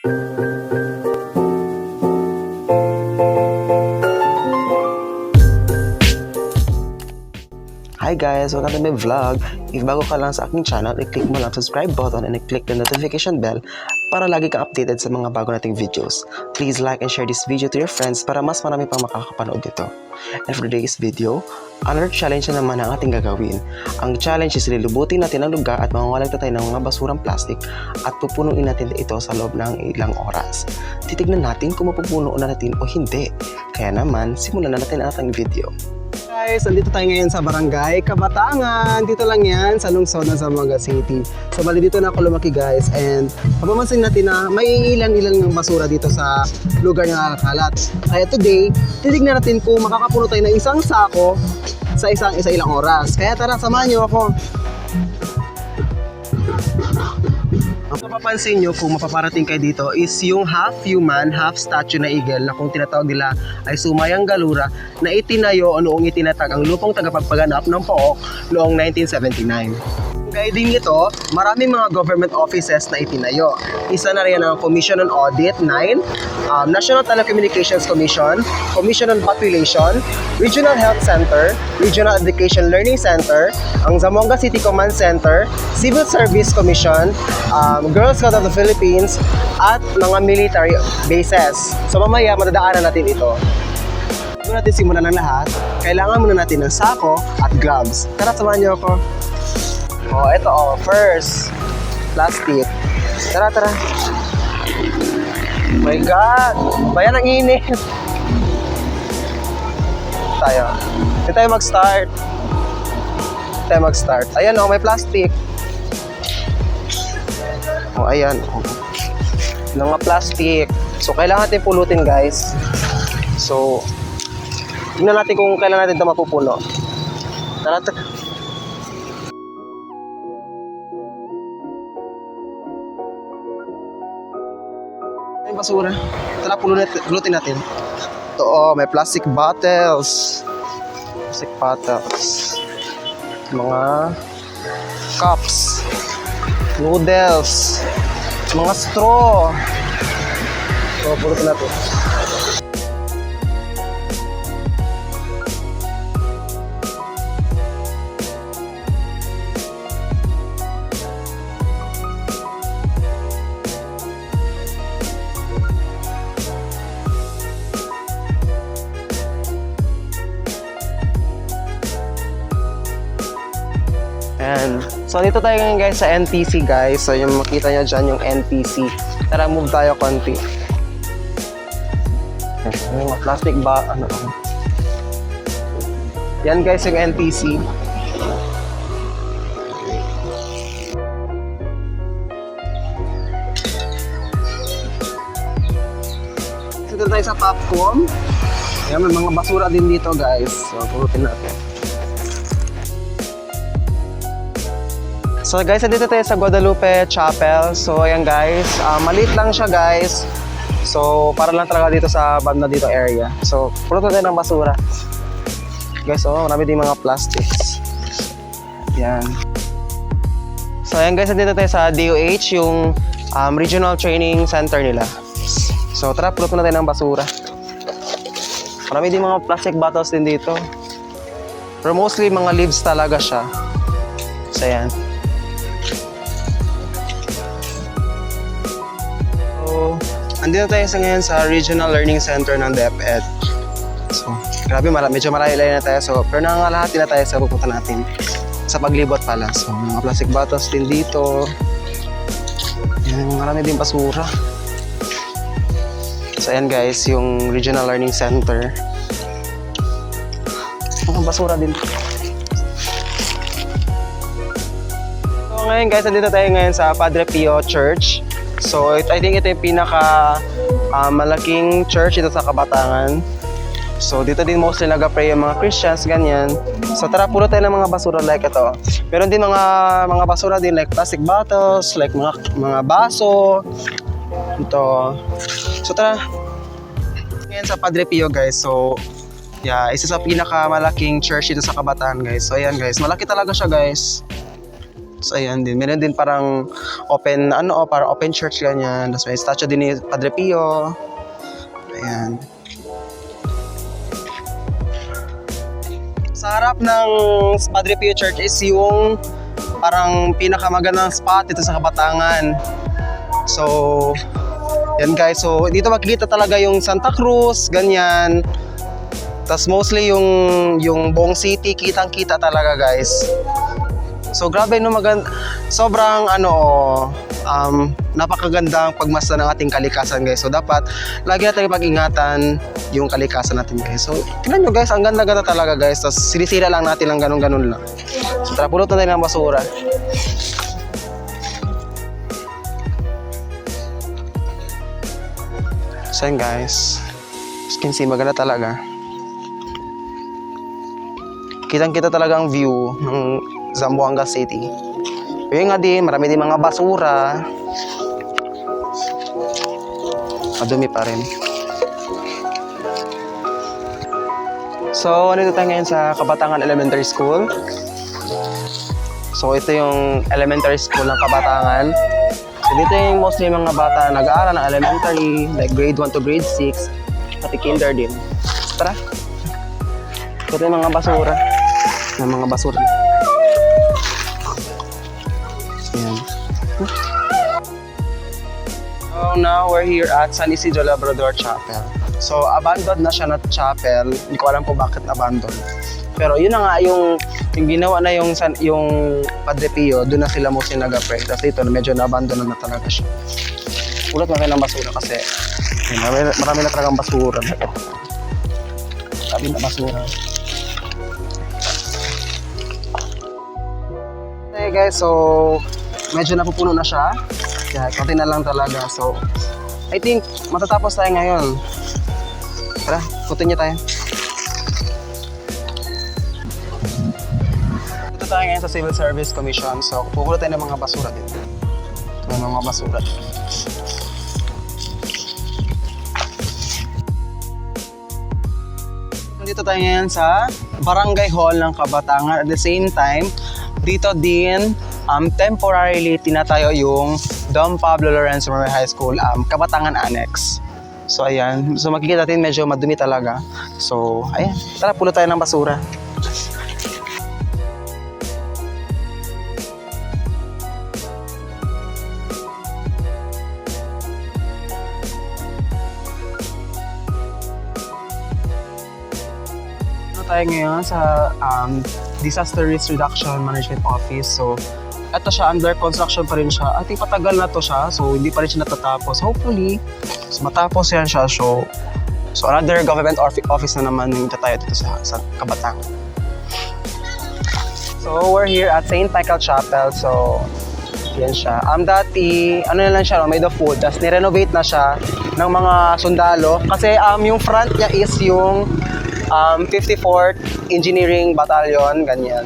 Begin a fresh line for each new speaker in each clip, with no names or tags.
Hi guys! Welcome to my vlog. If bago ka lang sa aking channel, i-click mo lang subscribe button and i-click the notification bell para lagi ka updated sa mga bago nating videos. Please like and share this video to your friends para mas marami pang makakapanood dito. And for today's video, another challenge na naman ang ating gagawin. Ang challenge is lilibutin natin ang lugar at mangungulikta tayo ng mga basurang plastic at pupunuin natin ito sa loob ng ilang oras. Titignan natin kung mapupuno na natin o hindi. Kaya naman, simulan na natin ang ating video. Guys, nandito tayo ngayon sa Barangay Kabatangan. Dito lang yan sa lungsod ng Zamboanga City. So bali dito na ako lumaki guys, and mapapansin natin na may ilan-ilan ng basura dito sa lugar na nakakalat. Kaya today, titignan natin kung makakapuno tayo ng isang sako sa ilang oras. Kaya tara, samahan niyo ako. Ang mapapansin nyo kung mapaparating kayo dito is yung half human, half statue na eagle na kung tinatawag nila ay Sumayang Galura na itinayo o noong itinatag ang lupang tagapagpaganap ng Pook noong 1979. Guiding nito, maraming mga government offices na itinayo. Isa na rin ang Commission on Audit 9, National Telecommunications Commission, Commission on Population, Regional Health Center, Regional Education Learning Center, ang Zamboanga City Command Center, Civil Service Commission, Girl Scout of the Philippines, at mga military bases. So mamaya madadaanan natin ito. Bago natin simulan ng lahat, kailangan muna natin ng sako at gloves. Tara, samahan niyo ako. Oh, ito oh, first, plastic. Tara, tara. Oh my God! Bayan ang init! Tayo. Hindi tayo mag-start. Hindi tayo mag-start. Ayan oh, may plastic. Oh, ayan. Mga plastic. So, kailangan natin pulutin, guys. So, tingnan natin kung kailan natin ito mapupuno. Tara, tara. May basura. Tara, pulutin natin. Ito, oh, may plastic bottles. Plastic bottles. Mga cups. Noodles. Mga straw. So, pulutin natin. And, so dito tayo ngayon guys sa NTC guys. So yung makita nyo dyan yung NTC. Tara, move tayo konti. Yung mga plastic ba, ano. Yan guys yung NTC. Dito tayo sa Popcom. Yan, may mga basura din dito guys. So pulutin natin. So guys, dito tayo sa Guadalupe Chapel. So ayan guys, maliit lang siya guys. So para lang talaga dito sa banda dito area. So puro tayo ng basura. Guys, oh, marami din mga plastics. Yan. So ayan guys, dito tayo sa DOH, yung Regional Training Center nila. So tara, puro na tayo ng basura. Marami din mga plastic bottles din dito. Pero mostly mga leaves talaga siya. So ayan. Andito tayo ngayon sa Regional Learning Center ng DepEd. So, grabe, medyo malayo-layo na tayo. So, pero nangangalahati na tayo sa pupunta natin. Sa paglibot pala. So, mga plastic bottles din dito. Yan, marami din basura. So, ayan guys, yung Regional Learning Center. Mga basura din. So, ngayon guys, andito tayo ngayon sa Padre Pio Church. So, I think ito yung pinaka malaking church dito sa Kabatangan. So, dito din mostly nag-pray yung mga Christians, ganyan. So, tara, puro tayo ng mga basura like ito. Meron din mga basura din like plastic bottles, like mga baso. Ito. So, tara. Ngayon sa Padre Pio, guys. So, yeah, isa sa pinaka malaking church dito sa Kabatangan, guys. So, ayan, guys. Malaki talaga siya, guys. So ayan din, meron din parang open parang open church ganyan. Tapos may statue din ni Padre Pio. Ayan. Sa harap ng Padre Pio Church is yung parang pinakamagandang spot dito sa Kabatangan. So yan guys, so dito makikita talaga yung Santa Cruz, ganyan. Tapos mostly yung buong city kitang-kita talaga guys. So grabe no, sobrang napakagandang pagmasdan ng ating kalikasan guys. So dapat lagi natin pag-ingatan yung kalikasan natin guys. So tingnan nyo guys, ang ganda-ganda talaga guys. Tapos sinisira lang natin lang ganun-ganun lang. So tara, pulot na tayo ng basura. So yun guys, as you can see, maganda talaga. Kitang-kita talaga ang view ng Zamboanga City. Yung nga din, marami din mga basura. Madumi pa rin. So, nandito tayo ngayon sa Kabatangan Elementary School. So, ito yung elementary school ng Kabatangan. So, dito yung mostly mga bata nag-aaral ng elementary, like grade 1 to grade 6, pati kinder din. Tara! Ito yung mga basura. Ng mga basura. Ayan. So now we're here at San Isidro Labrador Chapel. So abandoned na siya na chapel. Hindi ko alam kung bakit abandoned. Pero yun na nga yung ginawa na yung Padre Pio, doon na sila mostly nag-pray. Tapos dito medyo na-abandon na talaga siya. Ulat na kayo ng basura kasi marami na talagang basura. Sabi na basura. Okay guys, so medyo napupuno na siya. Kaya konti na lang talaga. So I think matatapos tayo ngayon. Tara, continue tayo. Dito tayo ngayon sa Civil Service Commission. So pupuno tayo ng mga basura dito. May mga basura. Dito tayo ngayon sa Barangay Hall ng Kabatangan. At the same time, dito din temporarily tinatayo yung Don Pablo Lorenzo Memorial High School Kabatangan Annex. So ayan, so makikita natin medyo madumi talaga. So ayan, tara pulo tayo ng basura. Tayo ngayon sa Disaster Risk Reduction Management Office. So, ito siya, under construction pa rin siya. At patagal na to siya, so hindi pa rin siya natatapos. Hopefully, so, matapos yan siya. So another government office na naman yung tayo dito sa Kabatangan. So, we're here at St. Michael Chapel. So, yan siya. Dati, na lang siya, made of wood. Tapos, nirenovate na siya ng mga sundalo. Kasi yung front niya is yung 54th Engineering Battalion, ganyan.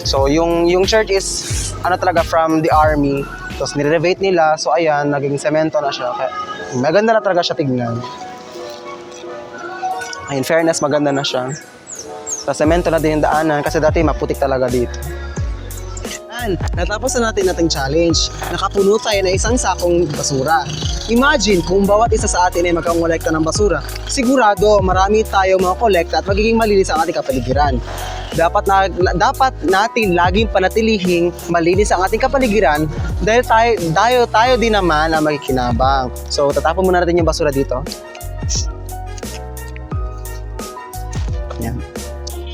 So, yung church is, talaga, from the army. Tapos, nire-renovate nila. So, ayan, naging semento na siya. Kaya, maganda na talaga siya tignan. In fairness, maganda na siya. Tapos, semento na din yung daanan kasi dati maputik talaga dito. Natapos na natin ating challenge. Nakapuno tayo na isang sakong basura. Imagine kung bawat isa sa atin ay magkangolekta ng basura. Sigurado marami tayo makakolekta at magiging malinis ang ating kapaligiran. Dapat natin laging panatilihing malinis ang ating kapaligiran dahil tayo din naman ang makikinabang. So tatapon muna natin yung basura dito. Yan.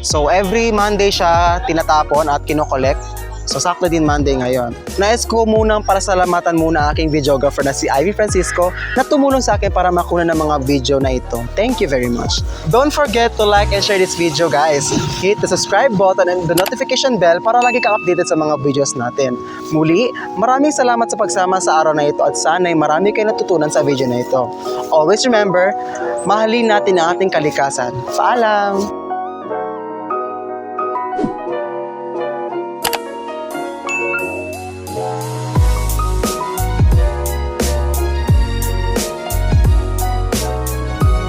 So every Monday siya tinatapon at kinokolekt. So, sakto din Monday ngayon. Nais ko munang parasalamatan muna aking videographer na si Ivy Francisco na tumulong sa akin para makuna ng mga video na ito. Thank you very much. Don't forget to like and share this video, guys. Hit the subscribe button and the notification bell para lagi kang updated sa mga videos natin. Muli, maraming salamat sa pagsama sa araw na ito at sana'y marami kayo natutunan sa video na ito. Always remember, mahalin natin ang ating kalikasan. Paalam!